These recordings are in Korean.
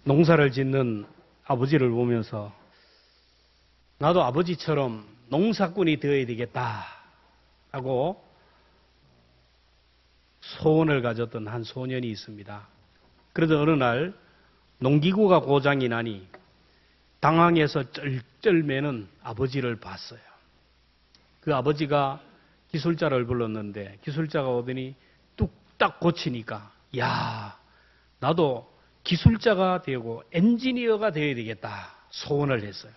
농사를 짓는 아버지를 보면서 나도 아버지처럼 농사꾼이 되어야 되겠다라고 소원을 가졌던 한 소년이 있습니다. 그래서 어느 날 농기구가 고장이 나니 당황해서 쩔쩔매는 아버지를 봤어요. 그 아버지가 기술자를 불렀는데 기술자가 오더니 뚝딱 고치니까 야, 나도 기술자가 되고 엔지니어가 되어야 되겠다 소원을 했어요.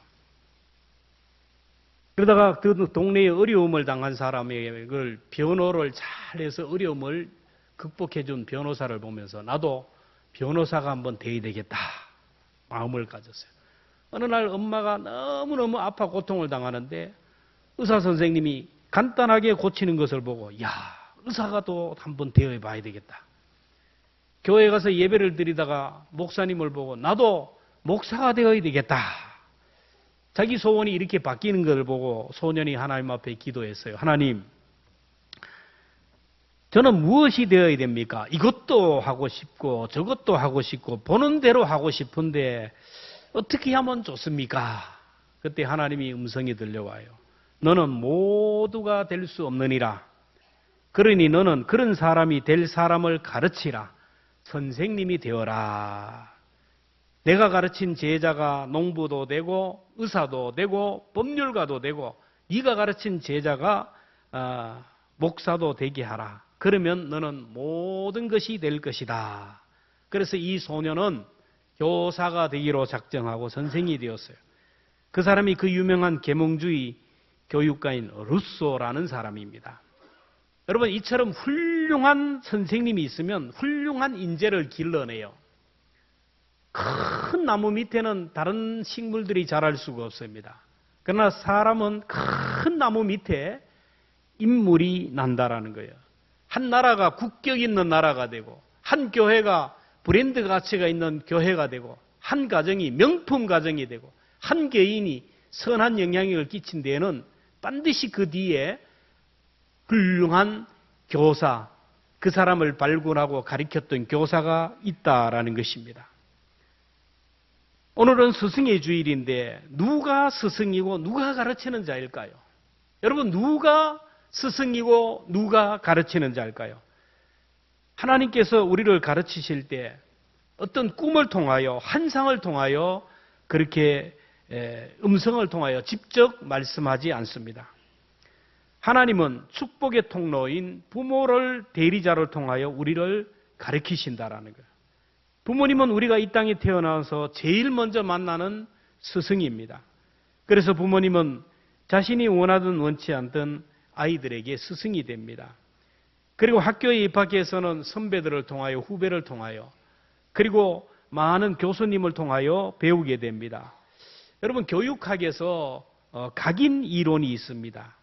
그러다가 그 동네에 어려움을 당한 사람에게 그걸 변호를 잘해서 어려움을 극복해 준 변호사를 보면서 나도 변호사가 한번 되어야 되겠다 마음을 가졌어요. 어느 날 엄마가 너무너무 아파 고통을 당하는데 의사 선생님이 간단하게 고치는 것을 보고 야, 의사가 또 한번 되어 봐야 되겠다. 교회에 가서 예배를 드리다가 목사님을 보고 나도 목사가 되어야 되겠다. 자기 소원이 이렇게 바뀌는 것을 보고 소년이 하나님 앞에 기도했어요. 하나님, 저는 무엇이 되어야 됩니까? 이것도 하고 싶고 저것도 하고 싶고 보는 대로 하고 싶은데 어떻게 하면 좋습니까? 그때 하나님이 음성이 들려와요. 너는 모두가 될 수 없느니라. 그러니 너는 그런 사람이 될 사람을 가르치라. 선생님이 되어라. 내가 가르친 제자가 농부도 되고 의사도 되고 법률가도 되고 네가 가르친 제자가 목사도 되게 하라. 그러면 너는 모든 것이 될 것이다. 그래서 이 소년은 교사가 되기로 작정하고 선생이 되었어요. 그 사람이 그 유명한 계몽주의 교육가인 루소라는 사람입니다. 여러분, 이처럼 훌륭한 선생님이 있으면 훌륭한 인재를 길러내요. 큰 나무 밑에는 다른 식물들이 자랄 수가 없습니다. 그러나 사람은 큰 나무 밑에 인물이 난다라는 거예요. 한 나라가 국격 있는 나라가 되고 한 교회가 브랜드 가치가 있는 교회가 되고 한 가정이 명품 가정이 되고 한 개인이 선한 영향력을 끼친 데에는 반드시 그 뒤에 훌륭한 교사, 그 사람을 발굴하고 가르쳤던 교사가 있다라는 것입니다. 오늘은 스승의 주일인데 누가 스승이고 누가 가르치는 자일까요? 여러분, 누가 스승이고 누가 가르치는 자일까요? 하나님께서 우리를 가르치실 때 어떤 꿈을 통하여 환상을 통하여 그렇게 음성을 통하여 직접 말씀하지 않습니다. 하나님은 축복의 통로인 부모를 대리자로 통하여 우리를 가르치신다라는 거예요. 부모님은 우리가 이 땅에 태어나서 제일 먼저 만나는 스승입니다. 그래서 부모님은 자신이 원하든 원치 않든 아이들에게 스승이 됩니다. 그리고 학교에 입학해서는 선배들을 통하여 후배를 통하여 그리고 많은 교수님을 통하여 배우게 됩니다. 여러분, 교육학에서 각인 이론이 있습니다.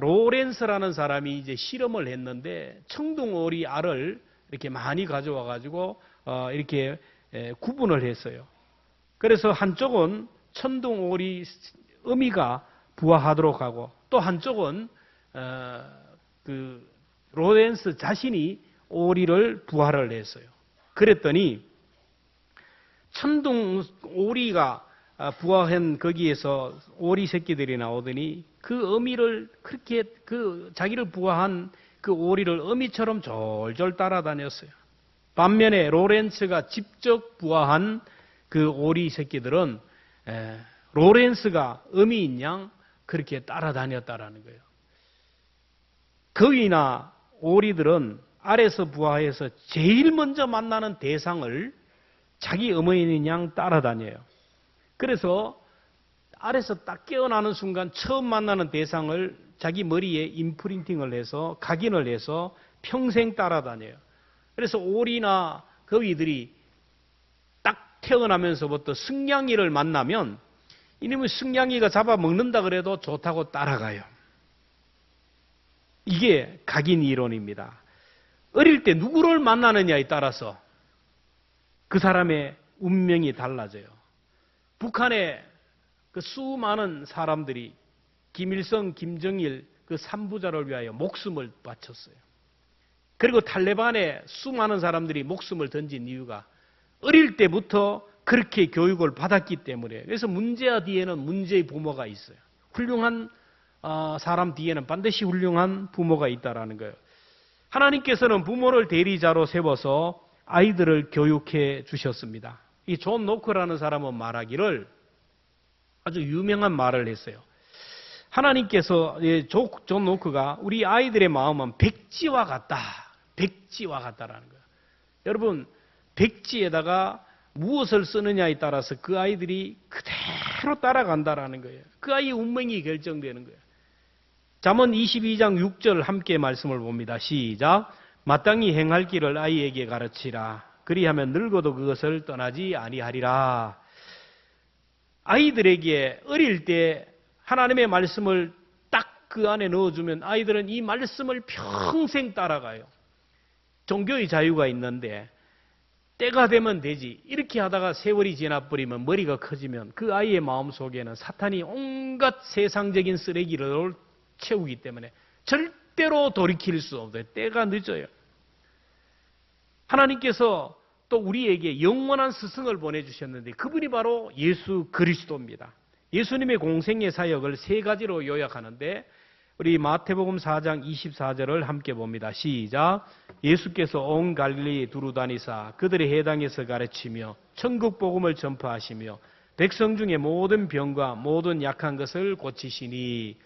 로렌스라는 사람이 이제 실험을 했는데 청둥오리 알을 이렇게 많이 가져와 가지고 이렇게 구분을 했어요. 그래서 한쪽은 청둥오리 어미가 부화하도록 하고 또 한쪽은 그 로렌스 자신이 오리를 부화를 했어요. 그랬더니 천둥오리가 부화한 거기에서 오리 새끼들이 나오더니 그 어미를 그렇게 그 자기를 부화한 그 오리를 어미처럼 졸졸 따라다녔어요. 반면에 로렌스가 직접 부화한 그 오리 새끼들은 로렌스가 어미인 양 그렇게 따라다녔다라는 거예요. 거위나 오리들은 아래서 부화해서 제일 먼저 만나는 대상을 자기 어머니인 양 따라다녀요. 그래서 아래서 딱 깨어나는 순간 처음 만나는 대상을 자기 머리에 임프린팅을 해서 각인을 해서 평생 따라다녀요. 그래서 오리나 거위들이 딱 태어나면서부터 승냥이를 만나면 이놈의 승냥이가 잡아먹는다 그래도 좋다고 따라가요. 이게 각인 이론입니다. 어릴 때 누구를 만나느냐에 따라서 그 사람의 운명이 달라져요. 북한의 그 수많은 사람들이 김일성, 김정일 그 3부자를 위하여 목숨을 바쳤어요. 그리고 탈레반의 수많은 사람들이 목숨을 던진 이유가 어릴 때부터 그렇게 교육을 받았기 때문에. 그래서 문제아 뒤에는 문제의 부모가 있어요. 훌륭한 사람 뒤에는 반드시 훌륭한 부모가 있다라는 거예요. 하나님께서는 부모를 대리자로 세워서 아이들을 교육해 주셨습니다. 이 존 노크라는 사람은 말하기를 아주 유명한 말을 했어요. 하나님께서 존 노크가 우리 아이들의 마음은 백지와 같다. 백지와 같다라는 거예요. 여러분, 백지에다가 무엇을 쓰느냐에 따라서 그 아이들이 그대로 따라간다라는 거예요. 그 아이의 운명이 결정되는 거예요. 잠언 22장 6절 함께 말씀을 봅니다. 시작. 마땅히 행할 길을 아이에게 가르치라. 그리하면 늙어도 그것을 떠나지 아니하리라. 아이들에게 어릴 때 하나님의 말씀을 딱 그 안에 넣어주면 아이들은 이 말씀을 평생 따라가요. 종교의 자유가 있는데 때가 되면 되지. 이렇게 하다가 세월이 지나버리면 머리가 커지면 그 아이의 마음속에는 사탄이 온갖 세상적인 쓰레기를 채우기 때문에 절대로 돌이킬 수 없어요. 때가 늦어요. 하나님께서 또 우리에게 영원한 스승을 보내주셨는데 그분이 바로 예수 그리스도입니다. 예수님의 공생의 사역을 세 가지로 요약하는데 우리 마태복음 4장 24절을 함께 봅니다. 시작. 예수께서 온 갈릴리 두루 다니사 그들의 해당에서 가르치며 천국 복음을 전파하시며 백성 중에 모든 병과 모든 약한 것을 고치시니.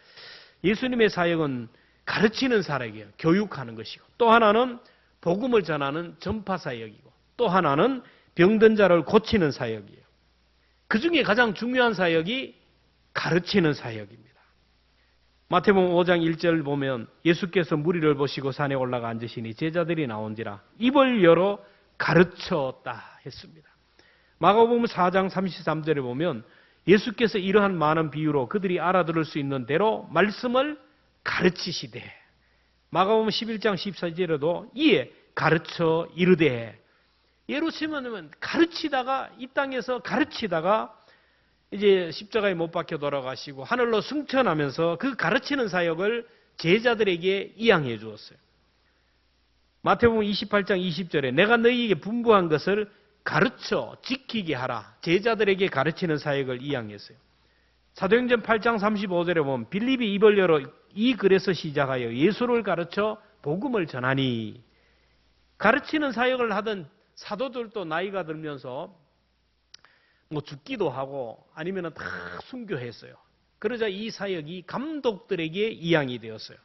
예수님의 사역은 가르치는 사역이에요. 교육하는 것이고, 또 하나는 복음을 전하는 전파 사역이고, 또 하나는 병든 자를 고치는 사역이에요. 그 중에 가장 중요한 사역이 가르치는 사역입니다. 마태복음 5장 1절 보면 예수께서 무리를 보시고 산에 올라가 앉으시니 제자들이 나온지라 입을 열어 가르쳤다 했습니다. 마가복음 4장 33절에 보면 예수께서 이러한 많은 비유로 그들이 알아들을 수 있는 대로 말씀을 가르치시되, 마가복음 11장 14절에도 이에 가르쳐 이르되. 예로 치면 가르치다가 이 땅에서 가르치다가 이제 십자가에 못 박혀 돌아가시고 하늘로 승천하면서 그 가르치는 사역을 제자들에게 이양해 주었어요. 마태복음 28장 20절에 내가 너희에게 분부한 것을 가르쳐 지키게 하라. 제자들에게 가르치는 사역을 이양했어요. 사도행전 8장 35절에 보면 빌립이 입을 열어 이 글에서 시작하여 예수를 가르쳐 복음을 전하니. 가르치는 사역을 하던 사도들도 나이가 들면서 뭐 죽기도 하고 아니면 다 순교했어요. 그러자 이 사역이 감독들에게 이양이 되었어요.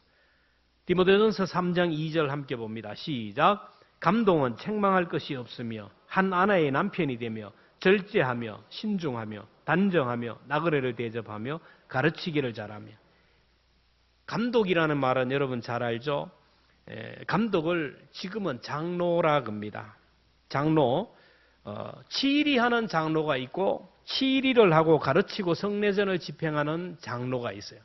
디모데전서 3장 2절 함께 봅니다. 시작. 감독은 책망할 것이 없으며 한 아내의 남편이 되며 절제하며 신중하며 단정하며 나그네를 대접하며 가르치기를 잘하며. 감독이라는 말은 여러분 잘 알죠? 감독을 지금은 장로라 합니다. 장로, 치리하는 장로가 있고 치리를 하고 가르치고 성례전을 집행하는 장로가 있어요.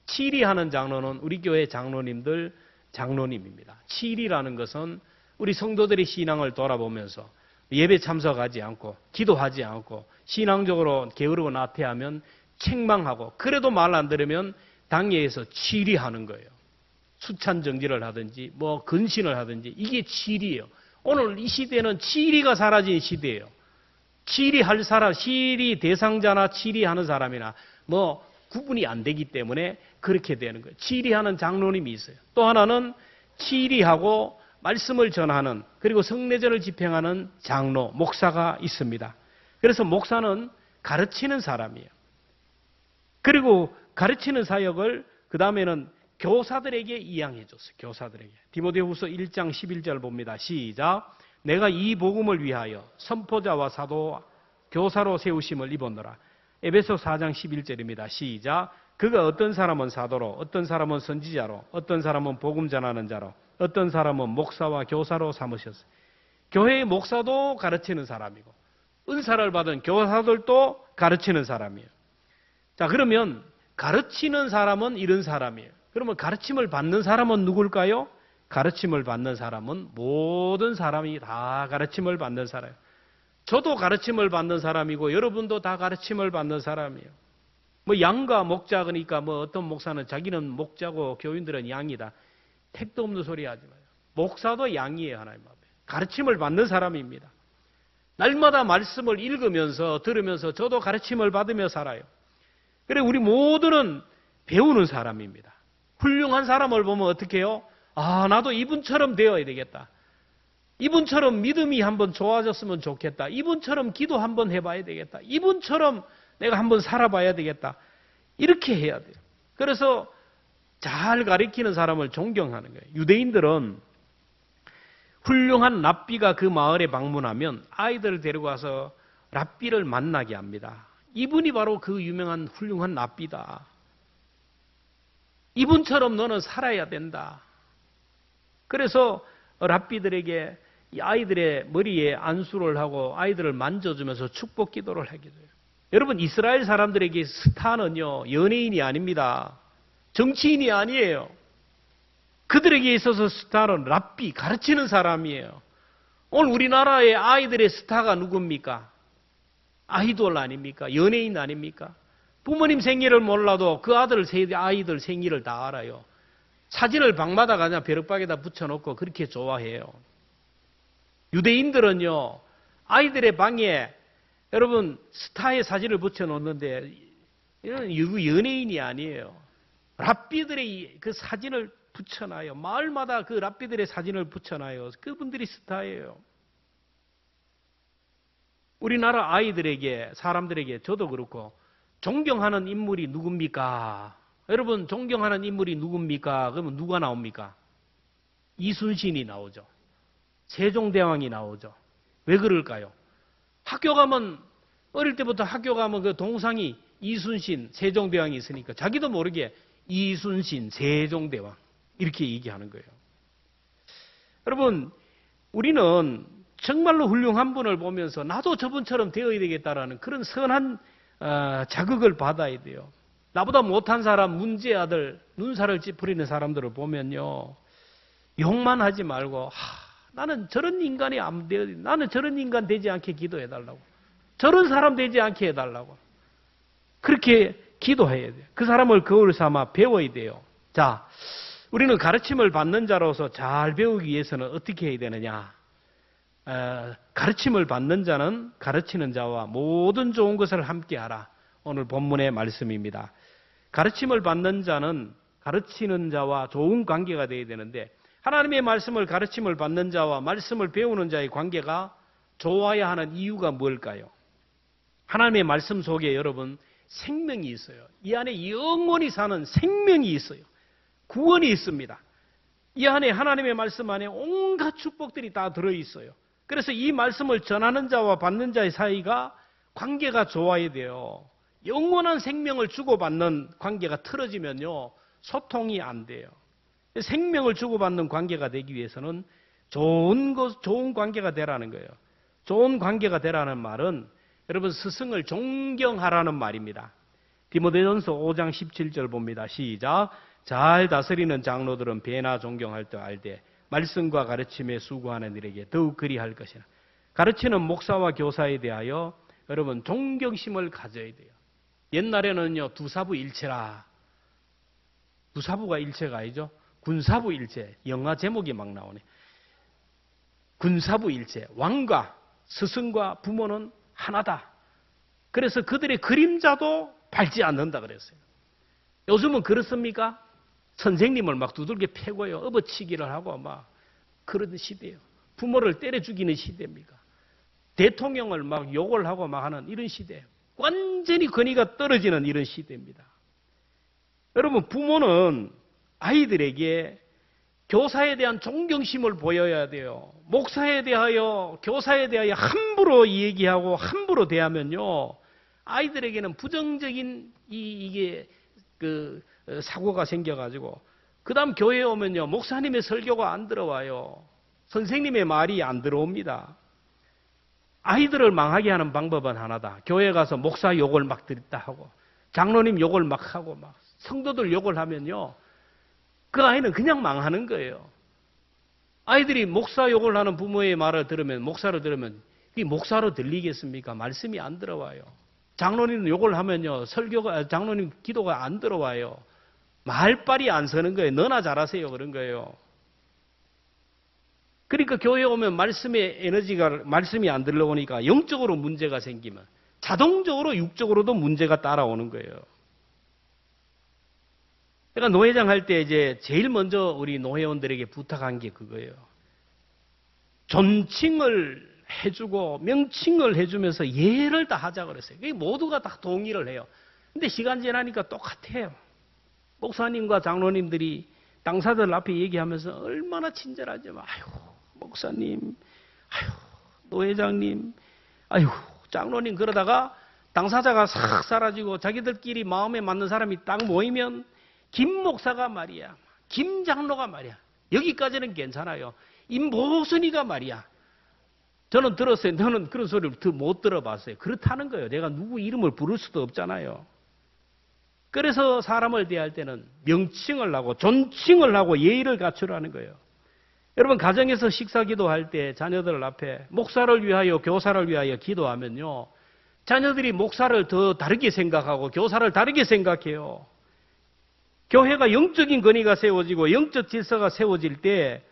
치리하는 장로는 우리 교회 장로님들 장로님입니다. 치리라는 것은 우리 성도들의 신앙을 돌아보면서 예배 참석하지 않고 기도하지 않고 신앙적으로 게으르고 나태하면 책망하고, 그래도 말 안 들으면 당회에서 치리하는 거예요. 수찬 정지를 하든지 뭐 근신을 하든지 이게 치리예요. 오늘 이 시대는 치리가 사라진 시대예요. 치리할 사람, 치리 대상자나 치리하는 사람이나 뭐 구분이 안 되기 때문에 그렇게 되는 거예요. 치리하는 장로님이 있어요. 또 하나는 치리하고 말씀을 전하는, 그리고 성례전을 집행하는 장로, 목사가 있습니다. 그래서 목사는 가르치는 사람이에요. 그리고 가르치는 사역을 그 다음에는 교사들에게 이양해 줬어요. 교사들에게. 디모데후서 1장 11절 봅니다. 시작. 내가 이 복음을 위하여 선포자와 사도, 교사로 세우심을 입었노라. 에베소 4장 11절입니다. 시작. 그가 어떤 사람은 사도로, 어떤 사람은 선지자로, 어떤 사람은 복음 전하는 자로, 어떤 사람은 목사와 교사로 삼으셨어요. 교회의 목사도 가르치는 사람이고 은사를 받은 교사들도 가르치는 사람이에요. 자, 그러면 가르치는 사람은 이런 사람이에요. 그러면 가르침을 받는 사람은 누굴까요? 가르침을 받는 사람은 모든 사람이 다 가르침을 받는 사람이에요. 저도 가르침을 받는 사람이고 여러분도 다 가르침을 받는 사람이에요. 뭐 양과 목자, 그러니까 뭐 어떤 목사는 자기는 목자고 교인들은 양이다. 택도 없는 소리 하지 마요. 목사도 양이에요. 하나님 앞에. 가르침을 받는 사람입니다. 날마다 말씀을 읽으면서 들으면서 저도 가르침을 받으며 살아요. 그래 우리 모두는 배우는 사람입니다. 훌륭한 사람을 보면 어떻게 해요? 아, 나도 이분처럼 되어야 되겠다. 이분처럼 믿음이 한번 좋아졌으면 좋겠다. 이분처럼 기도 한번 해봐야 되겠다. 이분처럼 내가 한번 살아봐야 되겠다. 이렇게 해야 돼요. 그래서 잘 가르치는 사람을 존경하는 거예요. 유대인들은 훌륭한 랍비가 그 마을에 방문하면 아이들을 데리고 와서 랍비를 만나게 합니다. 이분이 바로 그 유명한 훌륭한 랍비다. 이분처럼 너는 살아야 된다. 그래서 랍비들에게 이 아이들의 머리에 안수를 하고 아이들을 만져주면서 축복 기도를 하게 돼요. 여러분, 이스라엘 사람들에게 스타는요, 연예인이 아닙니다. 정치인이 아니에요. 그들에게 있어서 스타는 랍비, 가르치는 사람이에요. 오늘 우리나라의 아이들의 스타가 누굽니까? 아이돌 아닙니까? 연예인 아닙니까? 부모님 생일을 몰라도 그 아이들 생일을 다 알아요. 사진을 방마다 그냥 벼룩박에다 붙여놓고 그렇게 좋아해요. 유대인들은요, 아이들의 방에 여러분 스타의 사진을 붙여놓는데 이런 연예인이 아니에요. 랍비들의 그 사진을 붙여놔요. 마을마다 그 랍비들의 사진을 붙여놔요. 그분들이 스타예요. 우리나라 아이들에게, 사람들에게, 저도 그렇고 존경하는 인물이 누굽니까? 여러분, 존경하는 인물이 누굽니까? 그러면 누가 나옵니까? 이순신이 나오죠. 세종대왕이 나오죠. 왜 그럴까요? 학교 가면, 어릴 때부터 학교 가면 그 동상이 이순신, 세종대왕이 있으니까 자기도 모르게 이순신, 세종대왕 이렇게 얘기하는 거예요. 여러분, 우리는 정말로 훌륭한 분을 보면서 나도 저분처럼 되어야 되겠다라는 그런 선한 자극을 받아야 돼요. 나보다 못한 사람, 문제 아들, 눈살을 찌푸리는 사람들을 보면요, 욕만 하지 말고 나는 저런 인간이 안 되어, 나는 저런 인간 되지 않게 기도해달라고, 저런 사람 되지 않게 해달라고 그렇게 기도해야 돼요. 그 사람을 거울 삼아 배워야 돼요. 자, 우리는 가르침을 받는 자로서 잘 배우기 위해서는 어떻게 해야 되느냐? 가르침을 받는 자는 가르치는 자와 모든 좋은 것을 함께하라. 오늘 본문의 말씀입니다. 가르침을 받는 자는 가르치는 자와 좋은 관계가 되어야 되는데, 하나님의 말씀을 가르침을 받는 자와 말씀을 배우는 자의 관계가 좋아야 하는 이유가 뭘까요? 하나님의 말씀 속에 여러분 생명이 있어요. 이 안에 영원히 사는 생명이 있어요. 구원이 있습니다. 이 안에 하나님의 말씀 안에 온갖 축복들이 다 들어있어요. 그래서 이 말씀을 전하는 자와 받는 자의 사이가 관계가 좋아야 돼요. 영원한 생명을 주고받는 관계가 틀어지면요, 소통이 안 돼요. 생명을 주고받는 관계가 되기 위해서는 좋은 관계가 되라는 거예요. 좋은 관계가 되라는 말은 여러분 스승을 존경하라는 말입니다. 디모데전서 5장 17절 봅니다. 시작. 잘 다스리는 장로들은 배나 존경할 줄 알되 말씀과 가르침에 수고하는 일에게 더욱 그리할 것이라. 가르치는 목사와 교사에 대하여 여러분 존경심을 가져야 돼요. 옛날에는요, 두사부 일체라. 두사부가 일체가 아니죠. 군사부 일체. 영화 제목이 막 나오네. 군사부 일체. 왕과 스승과 부모는 하나다. 그래서 그들의 그림자도 밟지 않는다 그랬어요. 요즘은 그렇습니까? 선생님을 막 두들겨 패고요, 업어치기를 하고 막 그런 시대예요. 부모를 때려 죽이는 시대입니까? 대통령을 막 욕을 하고 막 하는 이런 시대예요. 완전히 권위가 떨어지는 이런 시대입니다. 여러분, 부모는 아이들에게 교사에 대한 존경심을 보여야 돼요. 목사에 대하여, 교사에 대하여 함부로 얘기하고 함부로 대하면요, 아이들에게는 부정적인 이게 사고가 생겨가지고, 그 다음 교회에 오면요, 목사님의 설교가 안 들어와요. 선생님의 말이 안 들어옵니다. 아이들을 망하게 하는 방법은 하나다. 교회 가서 목사 욕을 막 듣다 하고, 장로님 욕을 막 하고, 막 성도들 욕을 하면요, 그 아이는 그냥 망하는 거예요. 아이들이 목사 욕을 하는 부모의 말을 들으면, 목사를 들으면, 이게 목사로 들리겠습니까? 말씀이 안 들어와요. 장로님 욕을 하면요, 장로님 기도가 안 들어와요. 말빨이 안 서는 거예요. 너나 잘하세요. 그런 거예요. 그러니까 교회에 오면 말씀의 에너지가, 말씀이 안 들러오니까 영적으로 문제가 생기면 자동적으로 육적으로도 문제가 따라오는 거예요. 그러니까 노회장 할 때 이제 제일 먼저 우리 노회원들에게 부탁한 게 그거예요. 존칭을 해주고 명칭을 해주면서 예를 다 하자 그랬어요. 그게 모두가 다 동의를 해요. 근데 시간 지나니까 똑같아요. 목사님과 장로님들이 당사들 앞에 얘기하면서 얼마나 친절하죠. 아유, 목사님, 아유, 노회장님, 아유, 장로님, 그러다가 당사자가 싹 사라지고 자기들끼리 마음에 맞는 사람이 딱 모이면 김 목사가 말이야, 김 장로가 말이야. 여기까지는 괜찮아요. 임보순이가 말이야. 저는 들었어요. 너는 그런 소리를 더 못 들어봤어요. 그렇다는 거예요. 내가 누구 이름을 부를 수도 없잖아요. 그래서 사람을 대할 때는 명칭을 하고 존칭을 하고 예의를 갖추라는 거예요. 여러분, 가정에서 식사 기도할 때 자녀들 앞에 목사를 위하여 교사를 위하여 기도하면요, 자녀들이 목사를 더 다르게 생각하고 교사를 다르게 생각해요. 교회가 영적인 권위가 세워지고 영적 질서가 세워질 때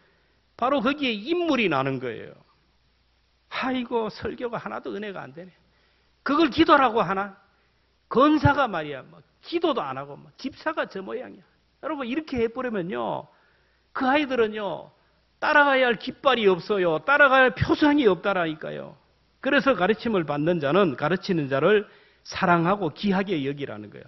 바로 거기에 인물이 나는 거예요. 아이고, 설교가 하나도 은혜가 안 되네. 그걸 기도라고 하나? 건사가 말이야, 기도도 안 하고 집사가 저 모양이야. 여러분, 이렇게 해버리면요, 그 아이들은요, 따라가야 할 깃발이 없어요. 따라가야 할 표상이 없다라니까요. 그래서 가르침을 받는 자는 가르치는 자를 사랑하고 귀하게 여기라는 거예요.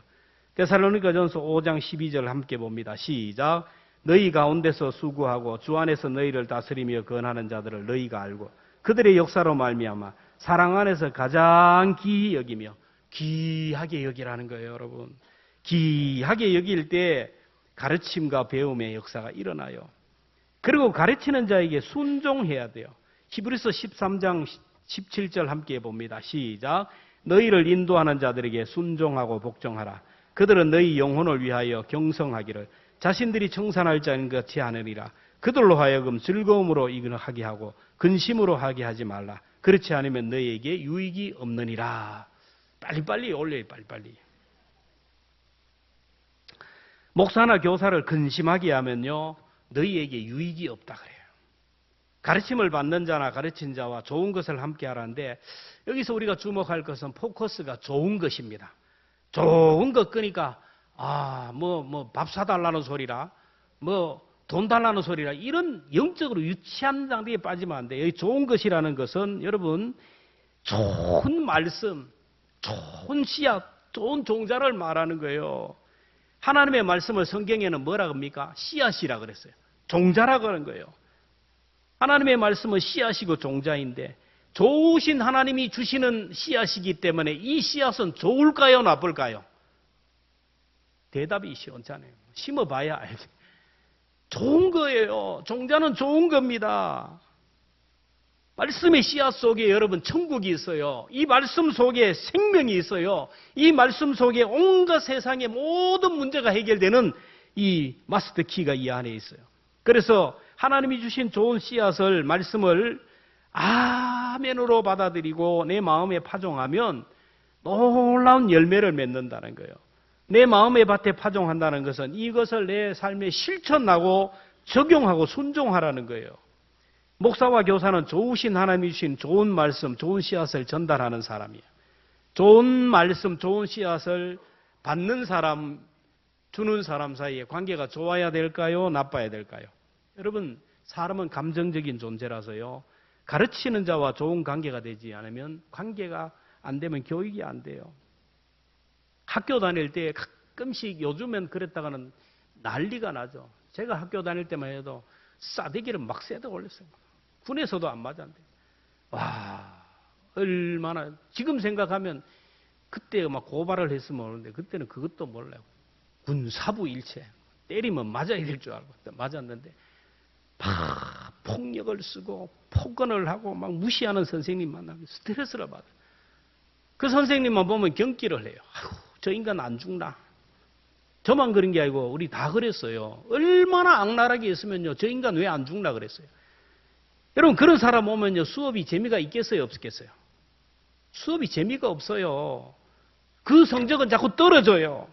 데살로니가전서 5장 12절 함께 봅니다. 시작. 너희 가운데서 수고하고 주 안에서 너희를 다스리며 건하는 자들을 너희가 알고 그들의 역사로 말미암아 사랑 안에서 가장 귀히 여기며 귀하게 여기라는 거예요, 여러분. 귀하게 여길 때 가르침과 배움의 역사가 일어나요. 그리고 가르치는 자에게 순종해야 돼요. 히브리서 13장 17절 함께 봅니다. 시작. 너희를 인도하는 자들에게 순종하고 복종하라. 그들은 너희 영혼을 위하여 경성하기를 자신들이 청산할 자인 것이 하느니라. 그들로 하여금 즐거움으로 이걸 하게 하고 근심으로 하게 하지 말라. 그렇지 않으면 너희에게 유익이 없느니라. 빨리빨리 올려요, 빨리빨리. 목사나 교사를 근심하게 하면요, 너희에게 유익이 없다 그래요. 가르침을 받는 자나 가르친 자와 좋은 것을 함께 하라는데, 여기서 우리가 주목할 것은 포커스가 좋은 것입니다. 좋은 것 끄니까 밥 사달라는 소리라, 돈 달라는 소리라, 이런 영적으로 유치한 장비에 빠지면 안 돼요. 여기 좋은 것이라는 것은 여러분, 좋은 말씀, 좋은 씨앗, 좋은 종자를 말하는 거예요. 하나님의 말씀을 성경에는 뭐라고 합니까? 씨앗이라 그랬어요. 종자라고 하는 거예요. 하나님의 말씀은 씨앗이고 종자인데 좋으신 하나님이 주시는 씨앗이기 때문에 이 씨앗은 좋을까요, 나쁠까요? 대답이 시원찮아요. 심어봐야 알지. 좋은 거예요. 종자는 좋은 겁니다. 말씀의 씨앗 속에 여러분 천국이 있어요. 이 말씀 속에 생명이 있어요. 이 말씀 속에 온갖 세상의 모든 문제가 해결되는 이 마스터 키가 이 안에 있어요. 그래서 하나님이 주신 좋은 씨앗을, 말씀을 아멘으로 받아들이고 내 마음에 파종하면 놀라운 열매를 맺는다는 거예요. 내 마음의 밭에 파종한다는 것은 이것을 내 삶에 실천하고 적용하고 순종하라는 거예요. 목사와 교사는 좋으신 하나님이 주신 좋은 말씀, 좋은 씨앗을 전달하는 사람이에요. 좋은 말씀, 좋은 씨앗을 받는 사람, 주는 사람 사이에 관계가 좋아야 될까요? 나빠야 될까요? 여러분, 사람은 감정적인 존재라서요, 가르치는 자와 좋은 관계가 되지 않으면, 관계가 안 되면 교육이 안 돼요. 학교 다닐 때 가끔씩, 요즘엔 그랬다가는 난리가 나죠. 제가 학교 다닐 때만 해도 싸대기를 막 세대 올렸어요. 군에서도 안 맞았는데. 와, 얼마나, 지금 생각하면 그때 막 고발을 했으면 모르는데 그때는 그것도 몰라요. 군사부 일체. 때리면 맞아야 될 줄 알고 맞았는데 막 폭력을 쓰고 폭언을 하고 막 무시하는 선생님 만나면 스트레스를 받아요. 그 선생님만 보면 경기를 해요. 아유, 저 인간 안 죽나? 저만 그런 게 아니고 우리 다 그랬어요. 얼마나 악랄하게 했으면요, 저 인간 왜 안 죽나 그랬어요. 여러분, 그런 사람 오면요, 수업이 재미가 있겠어요, 없겠어요? 수업이 재미가 없어요. 그 성적은 자꾸 떨어져요.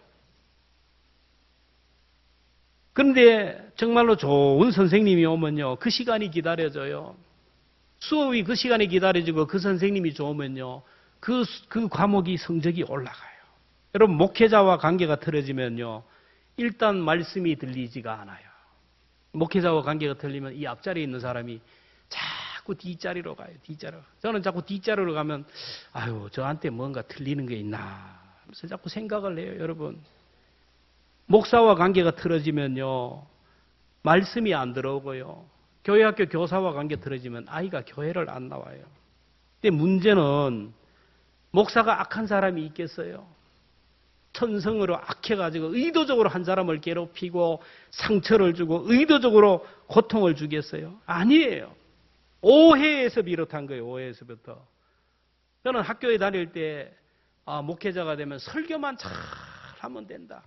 그런데 정말로 좋은 선생님이 오면요, 그 시간이 기다려져요. 수업이 그 시간이 기다려지고 그 선생님이 좋으면요, 그 과목이 성적이 올라가요. 여러분, 목회자와 관계가 틀어지면요, 일단 말씀이 들리지가 않아요. 목회자와 관계가 틀리면 이 앞자리에 있는 사람이 자꾸 뒷자리로 가요. 뒷자리로. 저는 자꾸 뒷자리로 가면 아유, 저한테 뭔가 틀리는 게 있나 하면서 자꾸 생각을 해요. 여러분, 목사와 관계가 틀어지면요, 말씀이 안 들어오고요, 교회학교 교사와 관계 틀어지면 아이가 교회를 안 나와요. 근데 문제는 목사가 악한 사람이 있겠어요? 천성으로 악해가지고 의도적으로 한 사람을 괴롭히고 상처를 주고 의도적으로 고통을 주겠어요? 아니에요. 오해에서 비롯한 거예요. 오해에서부터. 저는 학교에 다닐 때 목회자가 되면 설교만 잘 하면 된다.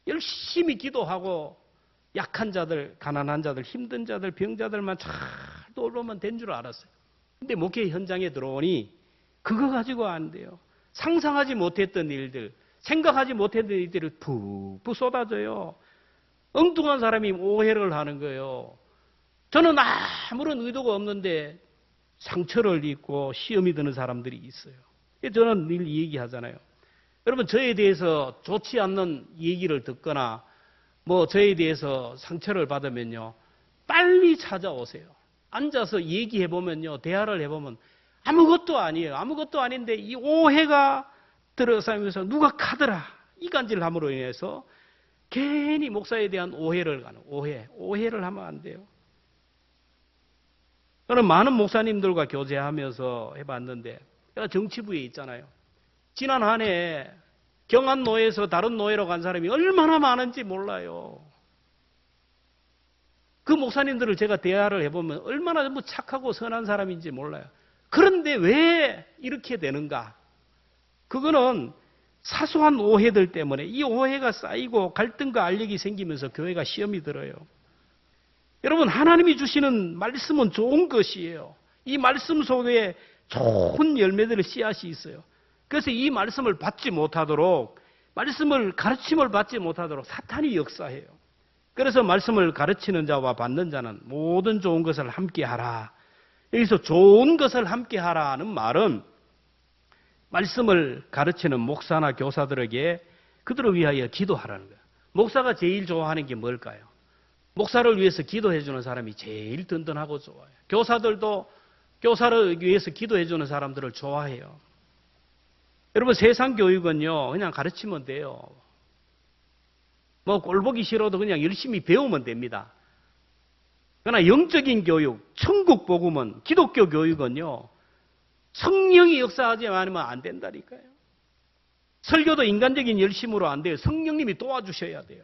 열심히 기도하고 약한 자들, 가난한 자들, 힘든 자들, 병자들만 잘 돌보면 된 줄 알았어요. 근데 목회 현장에 들어오니 그거 가지고 안 돼요. 상상하지 못했던 일들, 생각하지 못했던 일들이 푹푹 쏟아져요. 엉뚱한 사람이 오해를 하는 거예요. 저는 아무런 의도가 없는데 상처를 입고 시험이 드는 사람들이 있어요. 저는 늘 얘기하잖아요. 여러분, 저에 대해서 좋지 않는 얘기를 듣거나 뭐 저에 대해서 상처를 받으면요, 빨리 찾아오세요. 앉아서 얘기해보면요, 대화를 해보면 아무것도 아니에요. 아무것도 아닌데 이 오해가 들어서면서 누가 카더라 이간질함으로 인해서 괜히 목사에 대한 오해를 가는 오해를 하면 안 돼요. 저는 많은 목사님들과 교제하면서 해봤는데, 제가 정치부에 있잖아요. 지난 한 해 경안노회에서 다른 노회로 간 사람이 얼마나 많은지 몰라요. 그 목사님들을 제가 대화를 해보면 얼마나 전부 착하고 선한 사람인지 몰라요. 그런데 왜 이렇게 되는가? 그거는 사소한 오해들 때문에 이 오해가 쌓이고 갈등과 알력이 생기면서 교회가 시험이 들어요. 여러분, 하나님이 주시는 말씀은 좋은 것이에요. 이 말씀 속에 좋은 열매들의 씨앗이 있어요. 그래서 이 말씀을 받지 못하도록, 가르침을 받지 못하도록 사탄이 역사해요. 그래서 말씀을 가르치는 자와 받는 자는 모든 좋은 것을 함께 하라. 여기서 좋은 것을 함께 하라는 말은 말씀을 가르치는 목사나 교사들에게 그들을 위하여 기도하라는 거예요. 목사가 제일 좋아하는 게 뭘까요? 목사를 위해서 기도해 주는 사람이 제일 든든하고 좋아요. 교사들도 교사를 위해서 기도해 주는 사람들을 좋아해요. 여러분, 세상 교육은요, 그냥 가르치면 돼요. 뭐 꼴보기 싫어도 그냥 열심히 배우면 됩니다. 그러나 영적인 교육, 천국 복음은, 기독교 교육은요, 성령이 역사하지 않으면 안 된다니까요. 설교도 인간적인 열심으로 안 돼요. 성령님이 도와주셔야 돼요.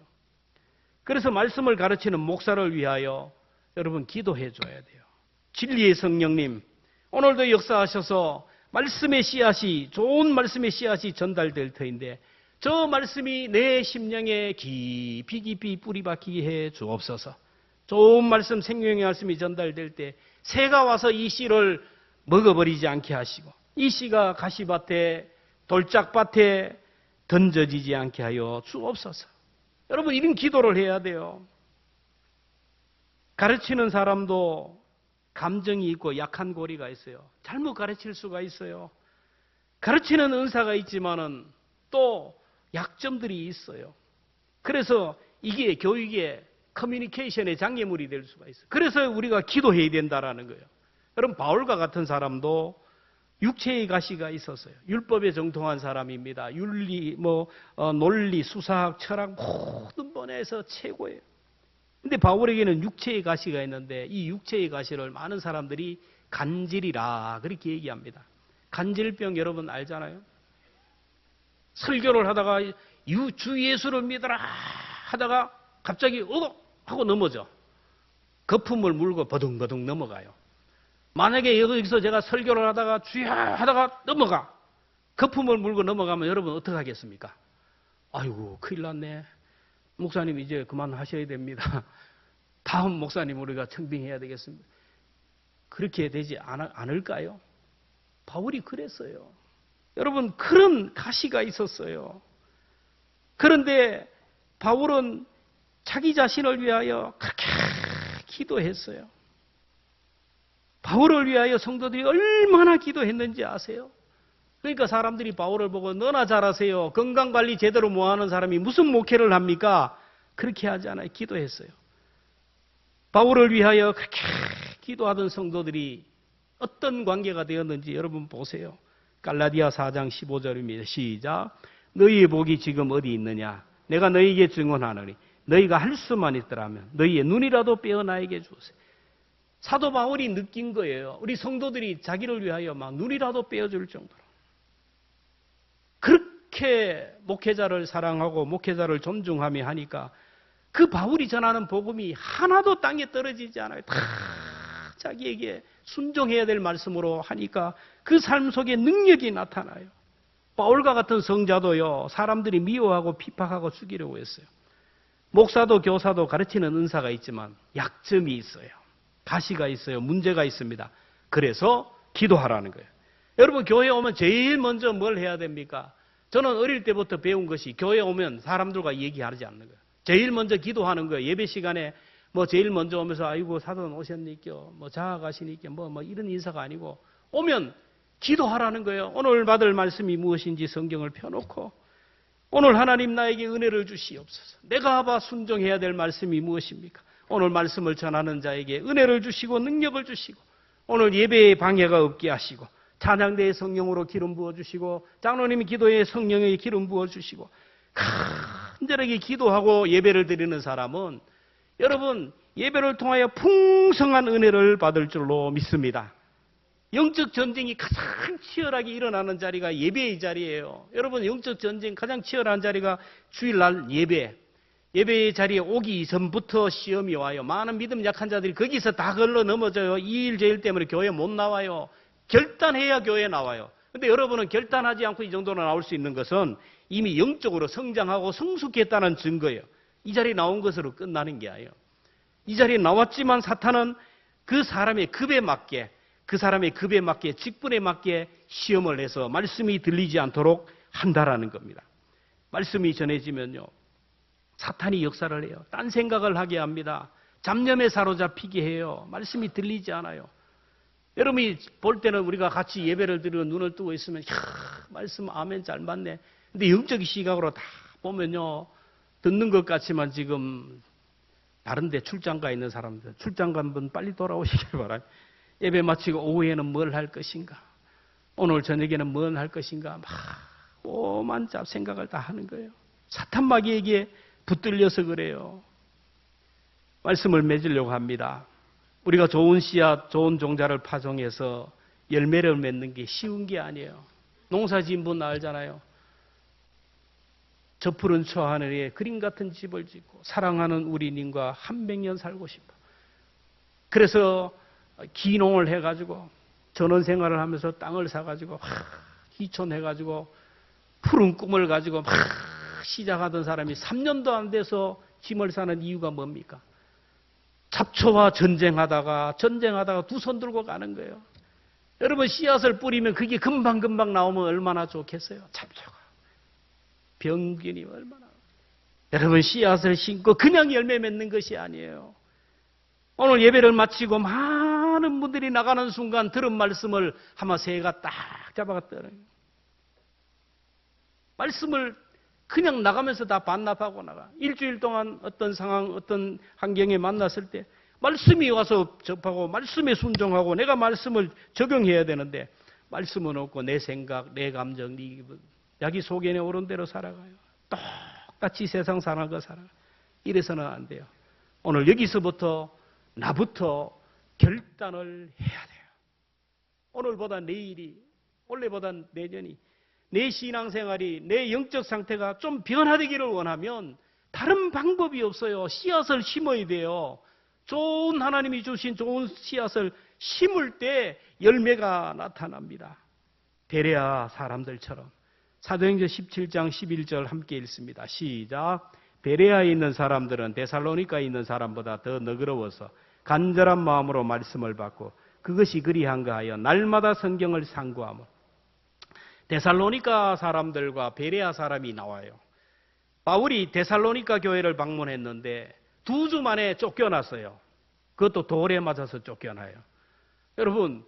그래서 말씀을 가르치는 목사를 위하여 여러분 기도해 줘야 돼요. 진리의 성령님, 오늘도 역사하셔서 말씀의 씨앗이, 좋은 말씀의 씨앗이 전달될 터인데 저 말씀이 내 심령에 깊이 깊이 뿌리 박히게 해 주옵소서. 좋은 말씀, 생명의 말씀이 전달될 때 새가 와서 이 씨를 먹어버리지 않게 하시고 이 씨가 가시밭에, 돌짝밭에 던져지지 않게 하여 주옵소서. 여러분, 이런 기도를 해야 돼요. 가르치는 사람도 감정이 있고 약한 고리가 있어요. 잘못 가르칠 수가 있어요. 가르치는 은사가 있지만은 또 약점들이 있어요. 그래서 이게 교육의 커뮤니케이션의 장애물이 될 수가 있어요. 그래서 우리가 기도해야 된다라는 거예요. 여러분, 바울과 같은 사람도 육체의 가시가 있었어요. 율법에 정통한 사람입니다. 윤리, 논리, 수사학, 철학 모든 번에서 최고예요. 근데 바울에게는 육체의 가시가 있는데 이 육체의 가시를 많은 사람들이 간질이라 그렇게 얘기합니다. 간질병 여러분 알잖아요. 설교를 하다가 주 예수를 믿어라 하다가 갑자기 하고 넘어져. 거품을 물고 버둥버둥 넘어가요. 만약에 여기서 제가 설교를 하다가 주여 하다가 넘어가. 거품을 물고 넘어가면 여러분 어떻게 하겠습니까? 아이고, 큰일 났네. 목사님 이제 그만하셔야 됩니다. 다음 목사님 우리가 청빙해야 되겠습니다. 그렇게 되지 않을까요? 바울이 그랬어요. 여러분, 그런 가시가 있었어요. 그런데 바울은 자기 자신을 위하여 그렇게 기도했어요. 바울을 위하여 성도들이 얼마나 기도했는지 아세요? 그러니까 사람들이 바울을 보고 너나 잘하세요. 건강관리 제대로 못하는 사람이 무슨 목회를 합니까? 그렇게 하지 않아요. 기도했어요. 바울을 위하여 그렇게 기도하던 성도들이 어떤 관계가 되었는지 여러분 보세요. 갈라디아 4장 15절입니다. 시작. 너희의 복이 지금 어디 있느냐? 내가 너희에게 증언하노니 너희가 할 수만 있더라면 너희의 눈이라도 빼어 나에게 주세요. 사도 바울이 느낀 거예요. 우리 성도들이 자기를 위하여 막 눈이라도 빼어줄 정도로. 그렇게 목회자를 사랑하고 목회자를 존중하며 하니까 그 바울이 전하는 복음이 하나도 땅에 떨어지지 않아요. 다 자기에게 순종해야 될 말씀으로 하니까 그 삶 속에 능력이 나타나요. 바울과 같은 성자도요, 사람들이 미워하고 핍박하고 죽이려고 했어요. 목사도 교사도 가르치는 은사가 있지만 약점이 있어요. 가시가 있어요. 문제가 있습니다. 그래서 기도하라는 거예요. 여러분 교회 오면 제일 먼저 뭘 해야 됩니까? 저는 어릴 때부터 배운 것이 교회 오면 사람들과 얘기하지 않는 거예요. 제일 먼저 기도하는 거예요. 예배 시간에 뭐 제일 먼저 오면서 아이고 사돈 오셨니까 뭐 자가가시니까 뭐 이런 인사가 아니고 오면 기도하라는 거예요. 오늘 받을 말씀이 무엇인지 성경을 펴놓고 오늘 하나님 나에게 은혜를 주시옵소서. 내가 봐 순종해야 될 말씀이 무엇입니까? 오늘 말씀을 전하는 자에게 은혜를 주시고 능력을 주시고 오늘 예배에 방해가 없게 하시고 찬양대의 성령으로 기름 부어주시고 장로님이 기도에 성령의 기름 부어주시고 간절하게 기도하고 예배를 드리는 사람은 여러분 예배를 통하여 풍성한 은혜를 받을 줄로 믿습니다. 영적 전쟁이 가장 치열하게 일어나는 자리가 예배의 자리예요. 여러분 영적 전쟁 가장 치열한 자리가 주일날 예배. 예배의 자리에 오기 전부터 시험이 와요. 많은 믿음 약한 자들이 거기서 다 걸러 넘어져요. 이 일 저 일 때문에 교회 못 나와요. 결단해야 교회에 나와요. 근데 여러분은 결단하지 않고 이 정도로 나올 수 있는 것은 이미 영적으로 성장하고 성숙했다는 증거예요. 이 자리에 나온 것으로 끝나는 게 아니에요. 이 자리에 나왔지만 사탄은 그 사람의 급에 맞게 직분에 맞게 시험을 해서 말씀이 들리지 않도록 한다라는 겁니다. 말씀이 전해지면요. 사탄이 역사를 해요. 딴 생각을 하게 합니다. 잡념에 사로잡히게 해요. 말씀이 들리지 않아요. 여러분이 볼 때는 우리가 같이 예배를 드리고 눈을 뜨고 있으면 말씀 아멘 잘 맞네. 근데 영적인 시각으로 다 보면요. 듣는 것 같지만 지금 다른 데 출장 가 있는 사람들 출장 간 분 빨리 돌아오시길 바라요. 예배 마치고 오후에는 뭘 할 것인가? 오늘 저녁에는 뭘 할 것인가? 막 오만 잡 생각을 다 하는 거예요. 사탄 마귀에게 붙들려서 그래요. 말씀을 맺으려고 합니다. 우리가 좋은 씨앗, 좋은 종자를 파종해서 열매를 맺는 게 쉬운 게 아니에요. 농사 지은 분 알잖아요. 저 푸른 저 하늘에 그림 같은 집을 짓고 사랑하는 우리 님과 한 백년 살고 싶어. 그래서 기농을 해가지고 전원생활을 하면서 땅을 사가지고 기촌해가지고 푸른 꿈을 가지고 막 시작하던 사람이 3년도 안 돼서 짐을 사는 이유가 뭡니까? 잡초와 전쟁하다가 두 손 들고 가는 거예요. 여러분 씨앗을 뿌리면 그게 금방금방 나오면 얼마나 좋겠어요. 잡초가 병균이 얼마나. 여러분 씨앗을 심고 그냥 열매 맺는 것이 아니에요. 오늘 예배를 마치고 많은 분들이 나가는 순간 들은 말씀을 아마 새가 딱 잡아갔더래요. 말씀을 그냥 나가면서 다 반납하고 나가. 일주일 동안 어떤 상황, 어떤 환경에 만났을 때 말씀이 와서 접하고 말씀에 순종하고 내가 말씀을 적용해야 되는데 말씀은 없고 내 생각, 내 감정, 네 기분, 자기 속에 오른 대로 살아가요. 똑같이 세상 사는 거 살아가요. 이래서는 안 돼요. 오늘 여기서부터 나부터 결단을 해야 돼요. 오늘보다 내일이, 올해보다 내년이 내 신앙생활이, 내 영적 상태가 좀 변화되기를 원하면 다른 방법이 없어요. 씨앗을 심어야 돼요. 좋은 하나님이 주신 좋은 씨앗을 심을 때 열매가 나타납니다. 베레아 사람들처럼. 사도행전 17장 11절 함께 읽습니다. 시작. 베레아에 있는 사람들은 데살로니가에 있는 사람보다 더 너그러워서 간절한 마음으로 말씀을 받고 그것이 그리한가 하여 날마다 성경을 상고하며. 데살로니가 사람들과 베레아 사람이 나와요. 바울이 데살로니가 교회를 방문했는데 2주 만에 쫓겨났어요. 그것도 돌에 맞아서 쫓겨나요. 여러분,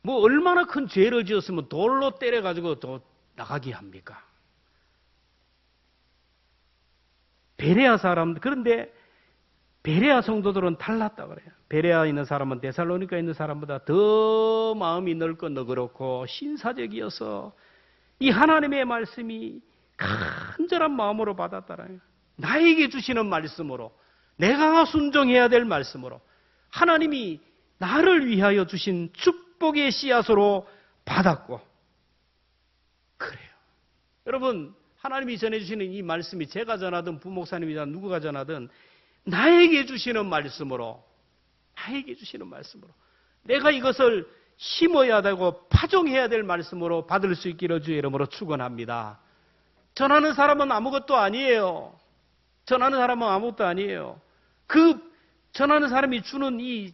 뭐 얼마나 큰 죄를 지었으면 돌로 때려가지고 또 나가게 합니까? 베레아 사람들, 그런데 베레아 성도들은 달랐다 그래요. 베레아에 있는 사람은 데살로니가에 있는 사람보다 더 마음이 넓고 너그럽고 신사적이어서 이 하나님의 말씀이 간절한 마음으로 받았다라요. 나에게 주시는 말씀으로, 내가 순종해야 될 말씀으로 하나님이 나를 위하여 주신 축복의 씨앗으로 받았고, 그래요. 여러분, 하나님이 전해주시는 이 말씀이 제가 전하든 부목사님이든 누구가 전하든 나에게 주시는 말씀으로, 나에게 주시는 말씀으로 내가 이것을 심어야 되고 파종해야 될 말씀으로 받을 수 있기를 주의 이름으로 축원합니다. 전하는 사람은 아무것도 아니에요. 전하는 사람은 아무것도 아니에요. 그 전하는 사람이 주는 이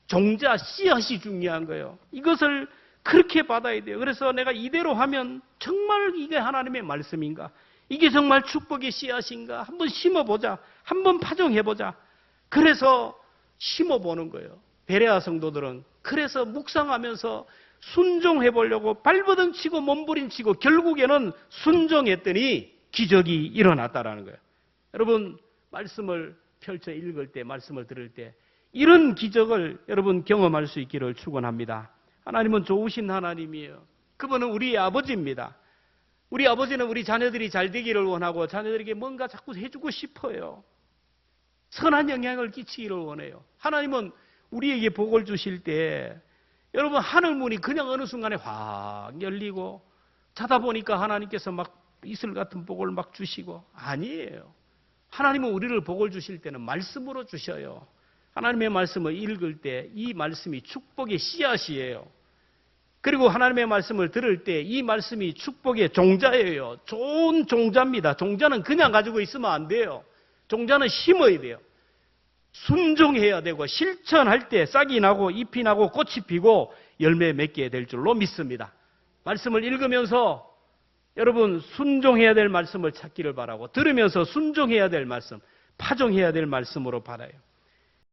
종자, 씨앗이 중요한 거예요. 이것을 그렇게 받아야 돼요. 그래서 내가 이대로 하면 정말 이게 하나님의 말씀인가? 이게 정말 축복의 씨앗인가? 한번 심어보자. 한번 파종해보자. 그래서 심어보는 거예요. 베레아 성도들은 그래서 묵상하면서 순종해보려고 발버둥치고 몸부림치고 결국에는 순종했더니 기적이 일어났다라는 거예요. 여러분, 말씀을 펼쳐 읽을 때, 말씀을 들을 때 이런 기적을 여러분 경험할 수 있기를 축원합니다. 하나님은 좋으신 하나님이에요. 그분은 우리의 아버지입니다. 우리 아버지는 우리 자녀들이 잘 되기를 원하고 자녀들에게 뭔가 자꾸 해주고 싶어요. 선한 영향을 끼치기를 원해요. 하나님은 우리에게 복을 주실 때 여러분 하늘 문이 그냥 어느 순간에 확 열리고 자다 보니까 하나님께서 막 이슬 같은 복을 막 주시고, 아니에요. 하나님은 우리를 복을 주실 때는 말씀으로 주셔요. 하나님의 말씀을 읽을 때 이 말씀이 축복의 씨앗이에요. 그리고 하나님의 말씀을 들을 때 이 말씀이 축복의 종자예요. 좋은 종자입니다. 종자는 그냥 가지고 있으면 안 돼요. 종자는 심어야 돼요. 순종해야 되고 실천할 때 싹이 나고 잎이 나고 꽃이 피고 열매 맺게 될 줄로 믿습니다. 말씀을 읽으면서 여러분 순종해야 될 말씀을 찾기를 바라고, 들으면서 순종해야 될 말씀, 파종해야 될 말씀으로 받아요.